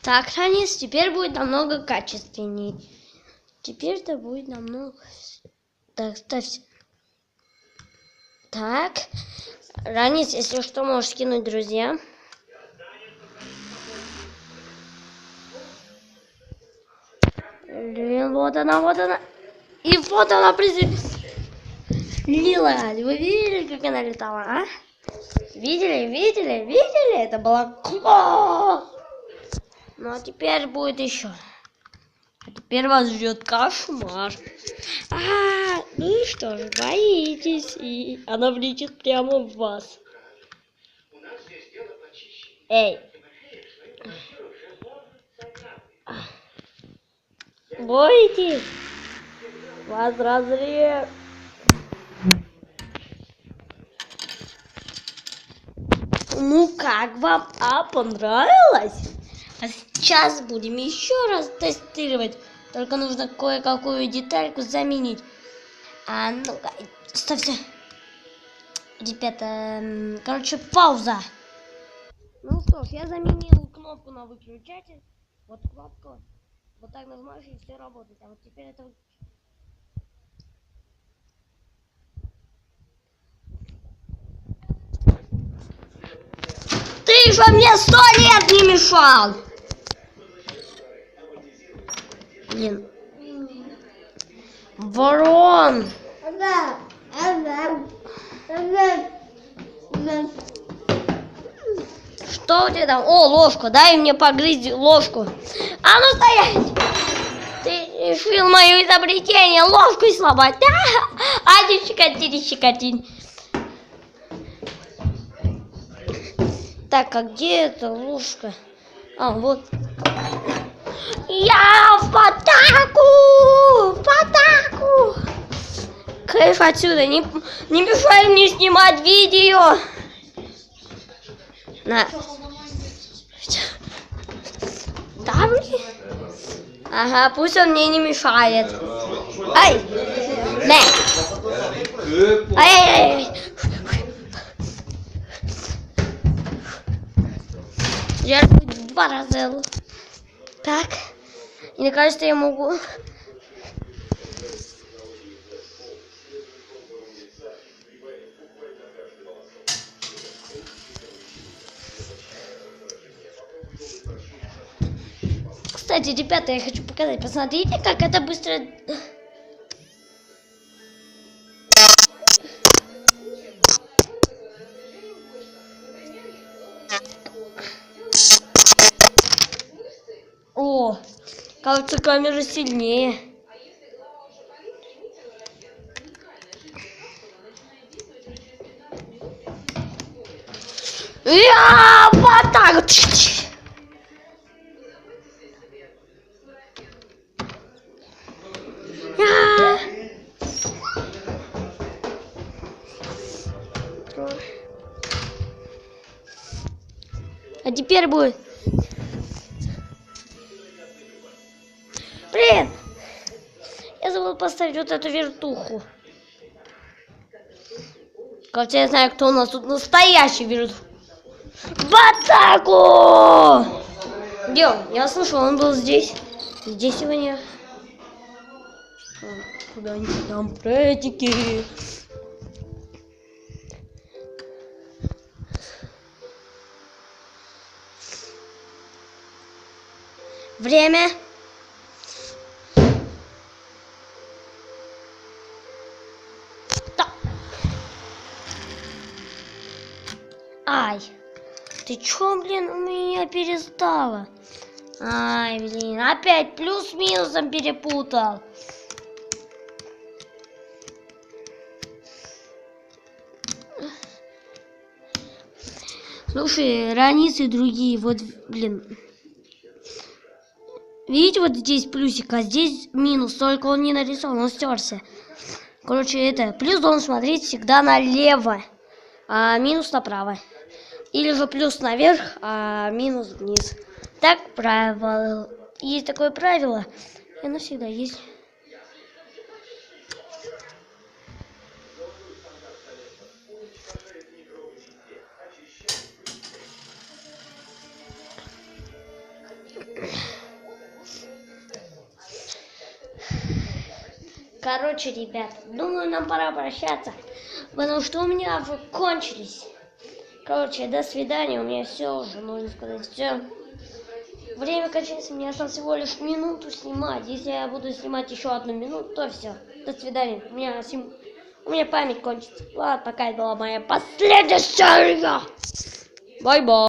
Так, Ранис, теперь будет намного качественнее. Теперь это будет намного... Так, ставься. Так. Ранис, если что, можешь скинуть друзья. Вот она, вот она. И вот она приземлилась. Вы видели, как она летала, а? Видели? Это было класс! Ну а теперь будет еще. А теперь вас ждет кошмар. Ну что ж, боитесь. И она влетит прямо в вас. Эй. Боитесь? Вас разрежет. Ну как вам, понравилось? А сейчас будем еще раз тестировать. Только нужно кое-какую детальку заменить. Ну-ка, ставься. Ребята, короче, пауза. Ну что ж, я заменил кнопку на выключатель. Вот кнопка. Вот так нажимаешь, и все работает. А вот теперь это... Ты же мне 100 лет не мешал! Блин. Ворон! Что у тебя там? О, ложку, дай мне погрызть ложку. А ну стоять! Ты решил мое изобретение ложкой сломать, да? Один щекотин. Так, а где эта ложка? Вот. Я в атаку! Кайф отсюда, не мешай мне снимать видео. На. Да, блин. Ага, пусть он мне не мешает. Ай! Ай! Я будет 2 раза. Так. И мне кажется, я могу... Кстати, ребята, я хочу показать. Посмотрите, как это быстро... О, кажется, камера сильнее. Вот так вот. А теперь будет... Блин! Я забыл поставить вот эту вертуху. Кажется, я знаю, кто у нас тут настоящий вертух. В атаку! Где он? Я слышал, он был здесь. Здесь его нет. Куда-нибудь там претики. Время. Ай. Ты чё, блин, у меня перестала? Ай, блин, опять плюс-минусом перепутал. Слушай, Ранис и другие, вот, блин. Видите, вот здесь плюсик, а здесь минус, только он не нарисован, он стерся. Короче, это, плюс должен смотреть всегда налево, а минус направо. Или же плюс наверх, а минус вниз. Так правило. Есть такое правило, и оно всегда есть. Короче, ребят, думаю, нам пора прощаться, потому что у меня уже кончились. Короче, до свидания, у меня все уже, можно сказать, все. Время кончается, мне осталось всего лишь минуту снимать. Если я буду снимать еще 1 минуту, то все. До свидания. У меня память кончится. Ладно, такая была моя последняя серия. Бай-бай.